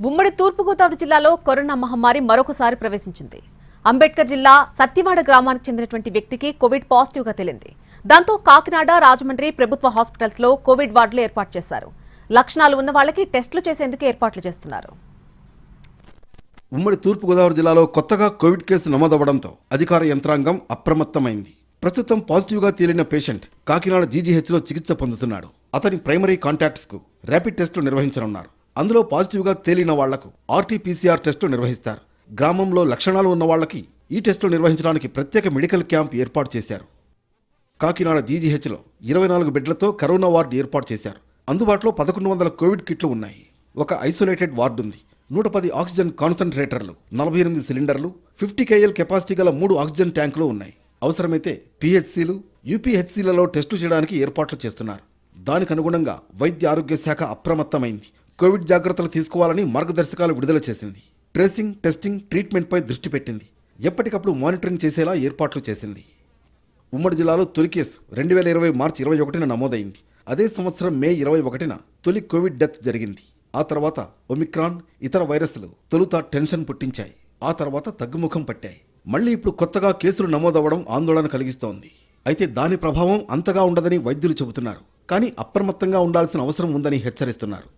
ఉమ్మడి తూర్పుగోదావరి జిల్లాలో కరోనా మహమ్మారి మరొకసారి ప్రవేశించింది. అంబేద్కర్ జిల్లా సత్యవాడ గ్రామానికి చెందినటువంటి వ్యక్తికి కోవిడ్ పాజిటివ్ గా తేలింది. దాంతో కాకినాడ, రాజమండ్రి ప్రభుత్వ హాస్పిటల్స్ లో కోవిడ్ వార్డులు ఏర్పాటు చేశారు. లక్షణాలు ఉన్న వాళ్ళకి టెస్టులు చేసేందుకు ఏర్పాట్లు చేస్తున్నారు. ఉమ్మడి తూర్పుగోదావరి జిల్లాలో కొత్తగా కోవిడ్ కేసు నమోదవడంతో అధికార యంత్రాంగం అప్రమత్తమైంది. ప్రస్తుతం పాజిటివ్గా తేలిన పేషెంట్ కాకినాడ జీజీహెచ్లో చికిత్స పొందుతున్నాడు. అతని ప్రైమరీ కాంటాక్ట్స్కు ర్యాపిడ్ టెస్టులు నిర్వహించనున్నారు. అందులో పాజిటివ్గా తేలిన వాళ్లకు RT-PCR టెస్టులు నిర్వహిస్తారు. గ్రామంలో లక్షణాలు ఉన్న వాళ్లకి ఈ టెస్టులు నిర్వహించడానికి ప్రత్యేక మెడికల్ క్యాంప్ ఏర్పాటు చేశారు. కాకినాడ జీజీహెచ్లో 24 బెడ్లతో కరోనా వార్డు ఏర్పాటు చేశారు. అందుబాటులో 1100 కోవిడ్ కిట్లు ఉన్నాయి. ఒక ఐసోలేటెడ్ వార్డు ఉంది. 110 ఆక్సిజన్ కాన్సన్ట్రేటర్లు, 48 సిలిండర్లు, 50 KL కెపాసిటీ గల 3 ఆక్సిజన్ ట్యాంకులు ఉన్నాయి. అవసరమైతే PHCలు, UPHCలలో టెస్టు చేయడానికి ఏర్పాట్లు చేస్తున్నారు. దానికి అనుగుణంగా వైద్య ఆరోగ్య శాఖ అప్రమత్తమైంది. కోవిడ్ జాగ్రత్తలు తీసుకోవాలని మార్గదర్శకాలు విడుదల చేసింది. ట్రేసింగ్, టెస్టింగ్, ట్రీట్మెంట్పై దృష్టి పెట్టింది. ఎప్పటికప్పుడు మానిటరింగ్ చేసేలా ఏర్పాట్లు చేసింది. ఉమ్మడి జిల్లాలో తొలి కేసు 2020 మార్చి 21న నమోదైంది. అదే సంవత్సరం మే 21న తొలి కోవిడ్ డెత్ జరిగింది. ఆ తర్వాత ఒమిక్రాన్, ఇతర వైరస్లు తొలుత టెన్షన్ పుట్టించాయి. ఆ తర్వాత తగ్గుముఖం పట్టాయి. మళ్లీ ఇప్పుడు కొత్తగా కేసులు నమోదవ్వడం ఆందోళన కలిగిస్తోంది. అయితే దాని ప్రభావం అంతగా ఉండదని వైద్యులు చెబుతున్నారు. కానీ అప్రమత్తంగా ఉండాల్సిన అవసరం ఉందని హెచ్చరిస్తున్నారు.